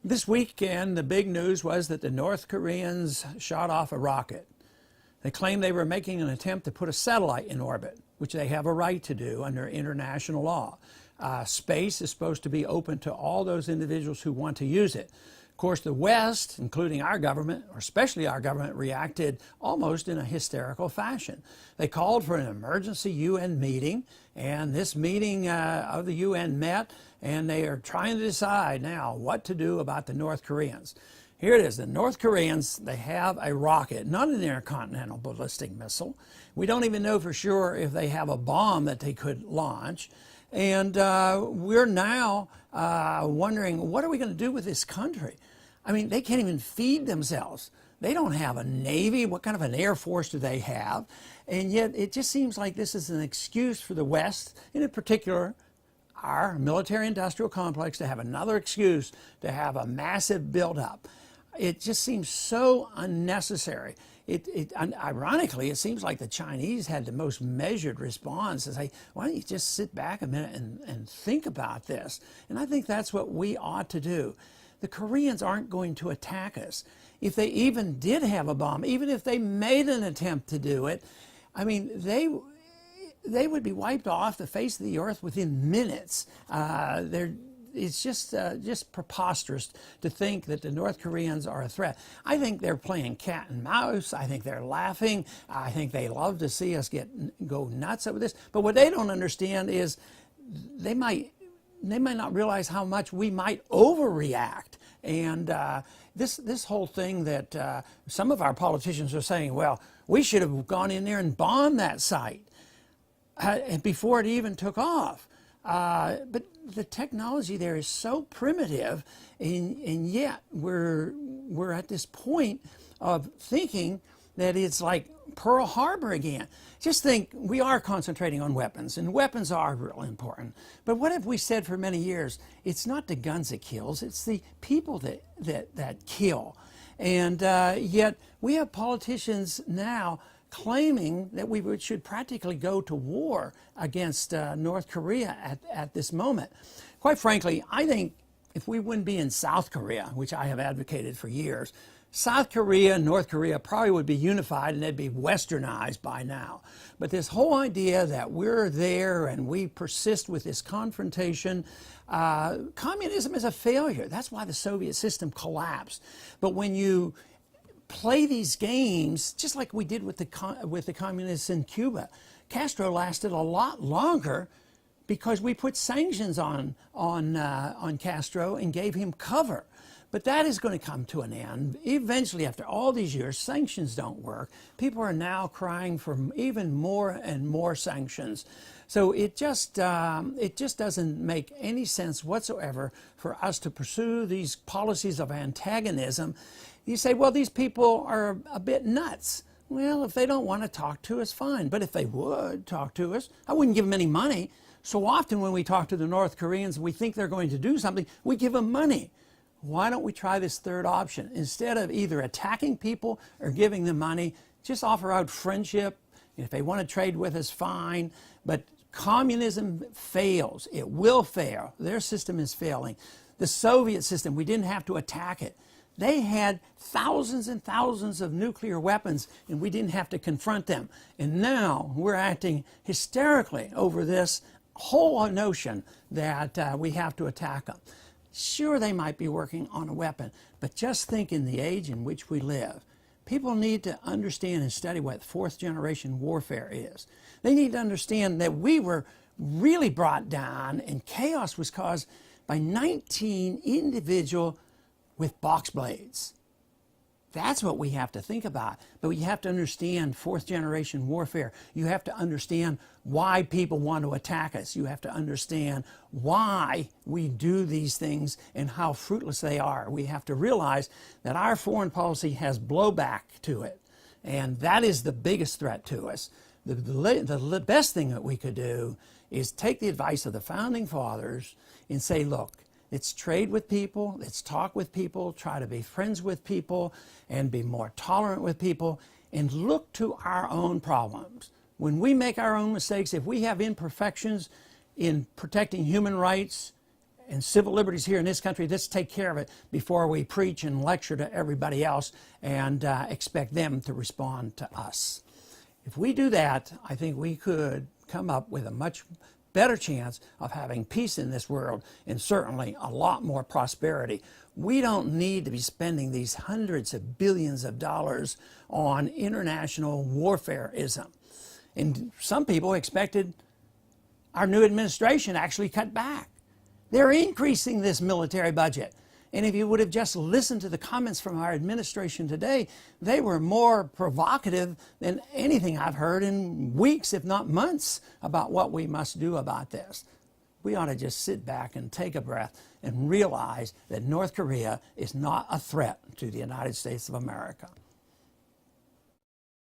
This weekend, the big news was that the North Koreans shot off a rocket. They claimed they were making an attempt to put a satellite in orbit, which they have a right to do under international law. Space is supposed to be open to all those individuals who want to use it. Of course, the West, including our government, or especially our government, reacted almost in a hysterical fashion. They called for an emergency UN meeting, and this meeting of the UN met, and they are trying to decide now what to do about the North Koreans. Here it is. The North Koreans, they have a rocket, not an intercontinental ballistic missile. We don't even know for sure if they have a bomb that they could launch. And we're now wondering, what are we going to do with this country? I mean, they can't even feed themselves. They don't have a Navy. What kind of an Air Force do they have? And yet it just seems like this is an excuse for the West, and in particular, our military-industrial complex, to have another excuse to have a massive buildup. It just seems so unnecessary. Ironically, it seems like the Chinese had the most measured response to say, why don't you just sit back a minute and think about this? And I think that's what we ought to do. The Koreans aren't going to attack us. If they even did have a bomb, even if they made an attempt to do it, I mean, they would be wiped off the face of the earth within minutes. It's just preposterous to think that the North Koreans are a threat. I think they're playing cat and mouse. I think they're laughing. I think they love to see us go nuts over this. But what they don't understand is they might not realize how much we might overreact. And this whole thing that some of our politicians are saying, well, we should have gone in there and bombed that site before it even took off. But the technology there is so primitive, and yet we're at this point of thinking that it's like Pearl Harbor again. Just think, we are concentrating on weapons, and weapons are really important. But what have we said for many years? It's not the guns that kills, it's the people that kill. And yet we have politicians now claiming that we should practically go to war against North Korea at this moment. Quite frankly, I think if we wouldn't be in South Korea, which I have advocated for years, South Korea and North Korea probably would be unified and they'd be westernized by now. But this whole idea that we're there and we persist with this confrontation, communism is a failure. That's why the Soviet system collapsed. But when you play these games, just like we did with the communists in Cuba, Castro lasted a lot longer because we put sanctions on Castro and gave him cover. But that is going to come to an end. Eventually, after all these years, sanctions don't work. People are now crying for even more and more sanctions. So it just doesn't make any sense whatsoever for us to pursue these policies of antagonism. You say, well, these people are a bit nuts. Well, if they don't want to talk to us, fine. But if they would talk to us, I wouldn't give them any money. So often when we talk to the North Koreans and we think they're going to do something, we give them money. Why don't we try this third option? Instead of either attacking people or giving them money, just offer out friendship. If they want to trade with us, fine. But communism fails. It will fail. Their system is failing. The Soviet system, we didn't have to attack it. They had thousands and thousands of nuclear weapons, and we didn't have to confront them. And now we're acting hysterically over this whole notion that we have to attack them. Sure, they might be working on a weapon, but just think in the age in which we live. People need to understand and study what fourth-generation warfare is. They need to understand that we were really brought down, and chaos was caused by 19 individuals with box blades. That's what we have to think about. But you have to understand fourth-generation warfare. You have to understand why people want to attack us. You have to understand why we do these things and how fruitless they are. We have to realize that our foreign policy has blowback to it. And that is the biggest threat to us. The best thing that we could do is take the advice of the Founding Fathers and say, look, let's trade with people, let's talk with people, try to be friends with people, and be more tolerant with people, and look to our own problems. When we make our own mistakes, if we have imperfections in protecting human rights and civil liberties here in this country, let's take care of it before we preach and lecture to everybody else and expect them to respond to us. If we do that, I think we could come up with a much better chance of having peace in this world and certainly a lot more prosperity. We don't need to be spending these hundreds of billions of dollars on international warfareism. And some people expected our new administration actually cut back. They're increasing this military budget. And if you would have just listened to the comments from our administration today, they were more provocative than anything I've heard in weeks, if not months, about what we must do about this. We ought to just sit back and take a breath and realize that North Korea is not a threat to the United States of America.